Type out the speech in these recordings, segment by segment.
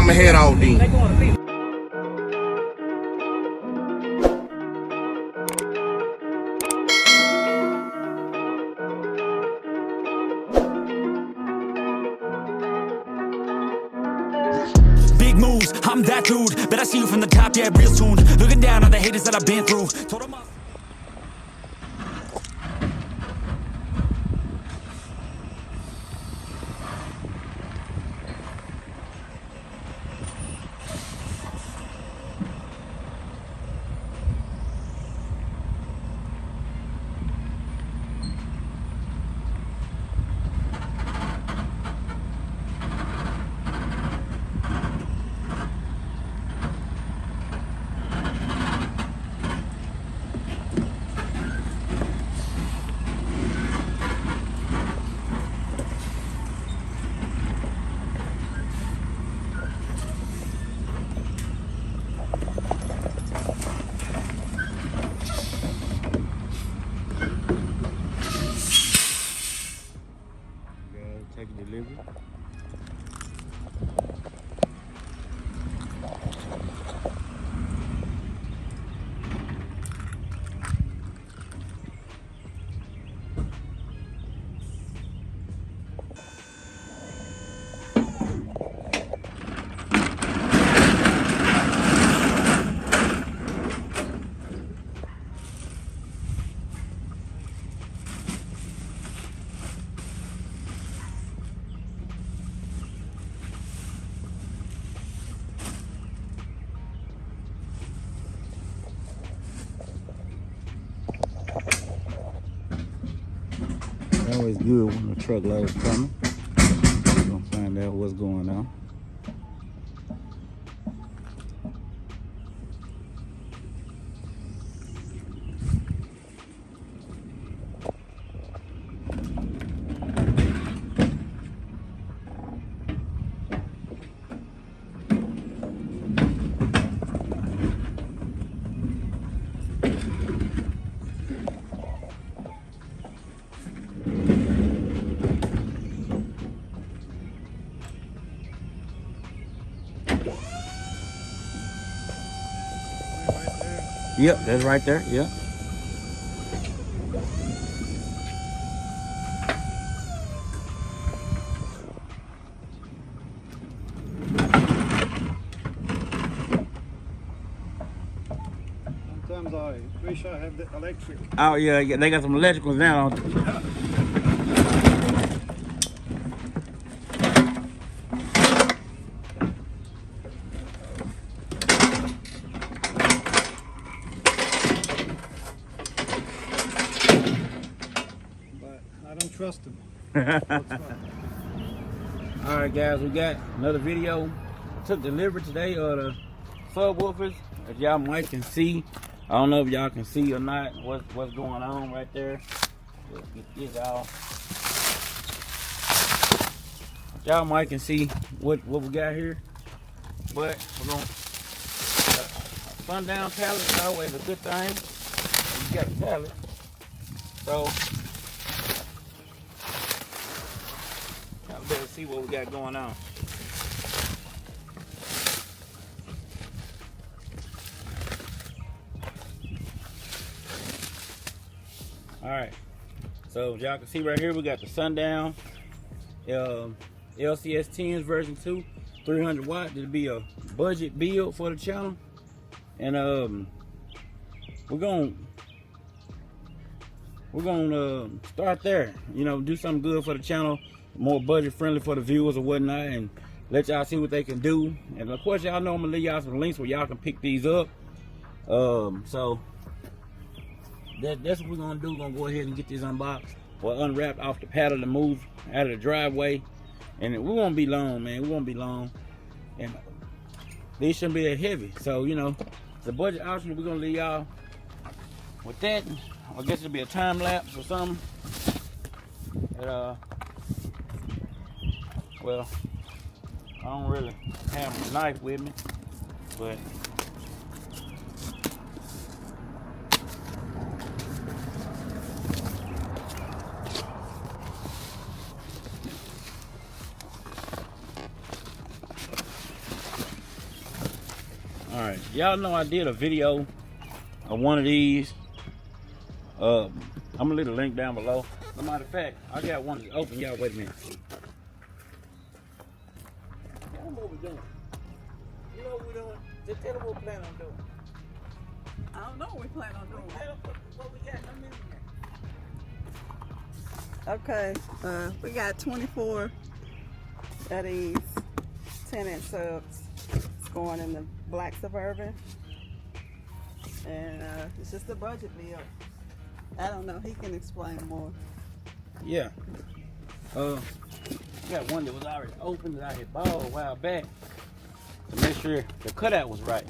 I'ma head out then. Big moves, I'm that dude. Bet I see you from the top, yeah, real soon. Looking down on the haters that I've been through. Told 'em all. Take delivery. Always good when the truckload's coming. We're gonna find out what's going on. Yep, that's right there. Yep. Sometimes I wish I had the electric. Oh yeah, yeah, they got some electricals now. But I don't trust them. All right, guys, we got another video. Took delivery today of the subwoofers. As y'all might can see, I don't know if y'all can see or not what's going on right there. Let's get this out. Y'all might can see what we got here, but we're gonna Sundown pallet is always a good thing. You got a pallet, so y'all better see what we got going on. All right, so y'all can see right here we got the Sundown LCS 10s version 2, 300 watt. It'll be a budget build for the channel, and we're gonna start there. You know, do something good for the channel, more budget friendly for the viewers or whatnot, and let y'all see what they can do. And of course, y'all know I'm gonna leave y'all some links where y'all can pick these up. So that's what we're gonna do. We're gonna go ahead and get this unboxed or unwrapped off the paddle to move out of the driveway. And we won't be long, man. We won't be long. And these shouldn't be that heavy. So, you know, the budget option, we're gonna leave y'all with that. I guess it'll be a time lapse or something. And, well, I don't really have a knife with me, but right, y'all know I did a video of one of these. I'm gonna leave the link down below. As a matter of fact, I got one that's open. Y'all wait a minute. Tell them what we're doing. You know what we're doing? Just tell them what we plan on doing. I don't know what we plan on doing. Tell them what we got. I'm in Okay, we got 24 of these 10-inch subs going in the black Suburban, and it's just a budget meal. I don't know, he can explain more. Yeah. I got one that was already open that I had bought a while back to make sure the cutout was right.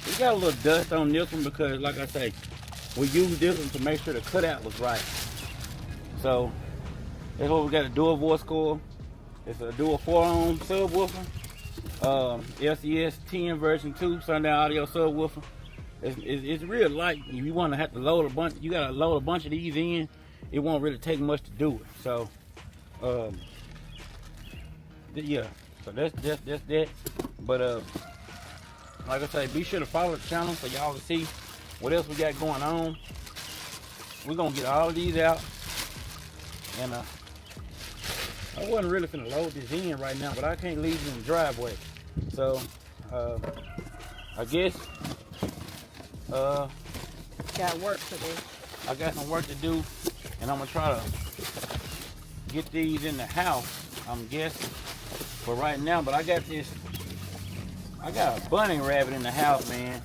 We got a little dust on this one because, like I say, we used this one to make sure the cutout was right. So that's what we got, a dual voice coil. It's a dual 4-ohm subwoofer. LCS 10 version 2 Sundown audio subwoofer. It's real light. If you want to have to load a bunch, you gotta load a bunch of these in. It won't really take much to do it. So, yeah. So that's that. But like I say, be sure to follow the channel so y'all can see what else we got going on. We're gonna get all of these out, and I wasn't really finna load this in right now, but I can't leave it in the driveway. So I guess Got work to do. I got some work to do, and I'm gonna try to get these in the house, I'm guessing, for right now. But I got a bunny rabbit in the house, man.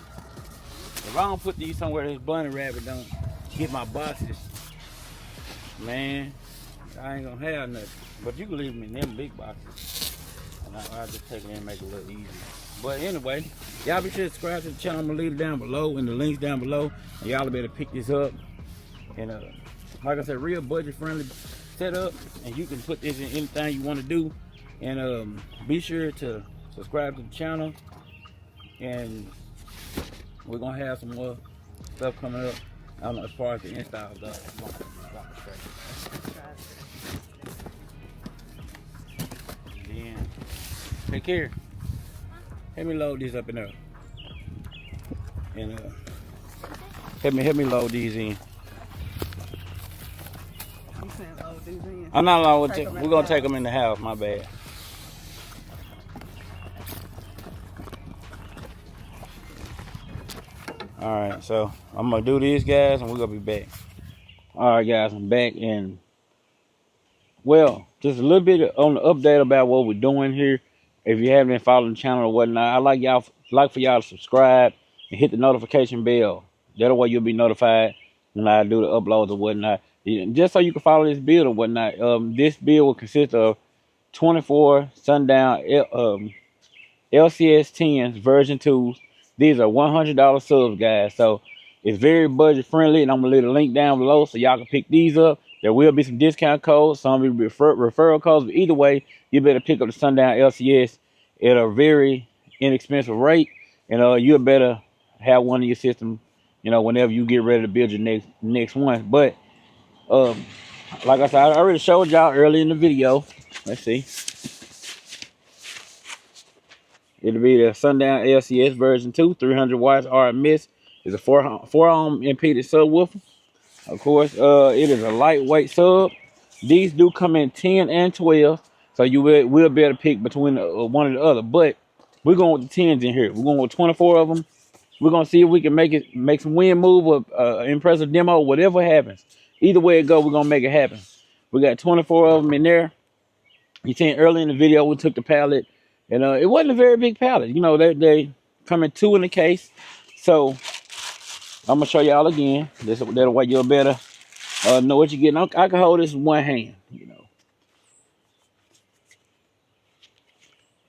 If I don't put these somewhere, this bunny rabbit don't get my boxes, man, I ain't gonna have nothing. But you can leave them in them big boxes, and I'll just take it in and make it a little easier. But anyway, y'all be sure to subscribe to the channel. I'm gonna leave it down below and the links down below, and y'all better pick this up. And like I said, real budget friendly setup, and you can put this in anything you want to do. And be sure to subscribe to the channel, and we're gonna have some more stuff coming up. I don't know, as far as the installs go. And then take care. Help me load these up in there. And help me load these in. You saying load these in? I'm not loading. We're gonna take them in the house. My bad. All right, so I'm gonna do this, guys, and we're gonna be back. All right, guys, I'm back, and well, just a little bit on the update about what we're doing here. If you haven't been following the channel or whatnot, I'd like for y'all to subscribe and hit the notification bell. That way you'll be notified when I do the uploads or whatnot. Just so you can follow this build or whatnot. This build will consist of 24 Sundown LCS 10s version 2s. These are $100 subs, guys. So it's very budget friendly, and I'm gonna leave a link down below so y'all can pick these up. There will be some discount codes, some will be referral codes, but either way, you better pick up the Sundown LCS at a very inexpensive rate, and you better have one in your system, whenever you get ready to build your next one. But like I said, I already showed y'all early in the video. Let's see. It'll be the Sundown LCS version 2, 300 watts RMS. It's a 4-ohm impedance subwoofer. Of course, it is a lightweight sub. These do come in 10 and 12, so you will be able to pick between one or the other. But we're going with the 10s in here. We're going with 24 of them. We're going to see if we can make some wind move or impressive demo, whatever happens. Either way it goes, we're going to make it happen. We got 24 of them in there. You seen early in the video, we took the pallet, and it wasn't a very big pallet. They come in 2 in the case. So I'm gonna show y'all again. That way you'll better know what you're getting. I can hold this in one hand.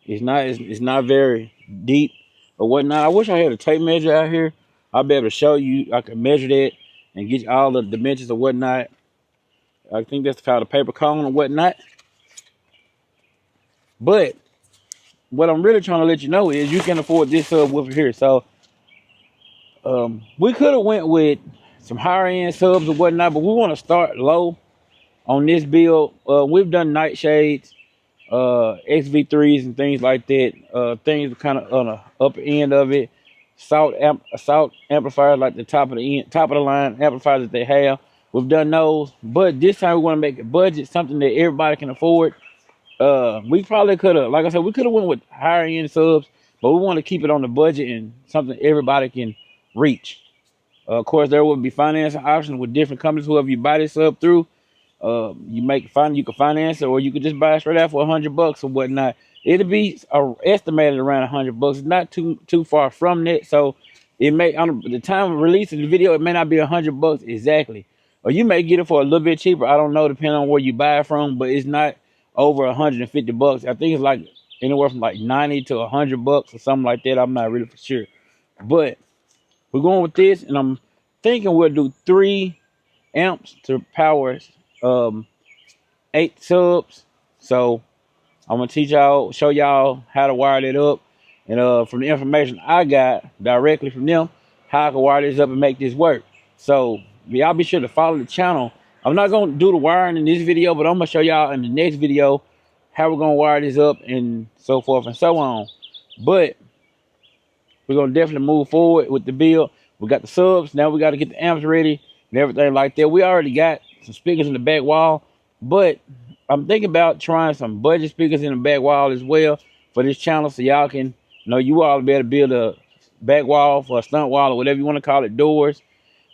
It's not very deep or whatnot. I wish I had a tape measure out here. I'll be able to show you. I can measure that and get you all the dimensions or whatnot. I think that's called a paper cone or whatnot. But what I'm really trying to let you know is you can afford this subwoofer here. So we could have went with some higher end subs or whatnot, but we want to start low on this build. We've done nightshades, XV3s and things like that. Things kind of on the upper end of it. Salt amplifiers like the top of the line amplifiers that they have. We've done those, but this time we want to make a budget, something that everybody can afford. We probably could have, like I said, we could have went with higher end subs, but we want to keep it on the budget and something everybody can reach. Of course, there will be financing options with different companies. Whoever you buy this sub through, you can finance it, or you could just buy it straight out for $100 or whatnot. It'll be estimated around $100. It's not too far from that, so it may, on the time of releasing the video, it may not be $100 exactly, or you may get it for a little bit cheaper. I don't know, depending on where you buy it from, but it's not over $150. I think it's like anywhere from like $90 to $100 or something like that. I'm not really for sure, but we're going with this, and I'm thinking we'll do 3 amps to power 8 subs. So I'm gonna show y'all how to wire that up, and from the information I got directly from them, how I can wire this up and make this work. So y'all be sure to follow the channel. I'm not gonna do the wiring in this video, but I'm gonna show y'all in the next video how we're gonna wire this up and so forth and so on. But we're gonna definitely move forward with the build. We got the subs, now we got to get the amps ready and everything like that. We already got some speakers in the back wall, but I'm thinking about trying some budget speakers in the back wall as well for this channel, so y'all can, you all be able to build a back wall for a stunt wall or whatever you want to call it, doors,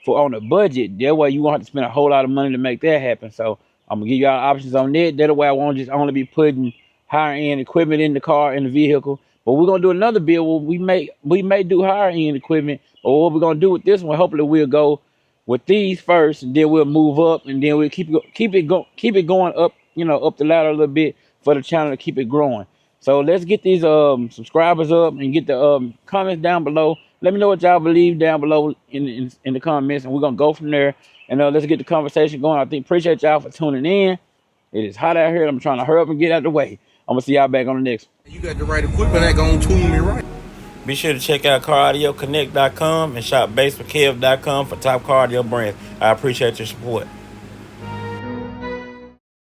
for on a budget. That way you won't have to spend a whole lot of money to make that happen. So I'm gonna give y'all options on that. That way I won't just only be putting higher end equipment in the car, in the vehicle. But we're gonna do another build where we may do higher end equipment. But what we're gonna do with this one, hopefully we'll go with these first, and then we'll move up, and then we'll keep it going up, up the ladder a little bit for the channel to keep it growing. So let's get these subscribers up and get the comments down below. Let me know what y'all believe down below in the comments, and we're gonna go from there. And let's get the conversation going. Appreciate y'all for tuning in. It is hot out here. I'm trying to hurry up and get out of the way. I'm gonna see y'all back on the next one. You got the right equipment that gonna tune me right. Be sure to check out caraudioConnect.com and shop BASSWITHKEV.com for top car audio brands. I appreciate your support.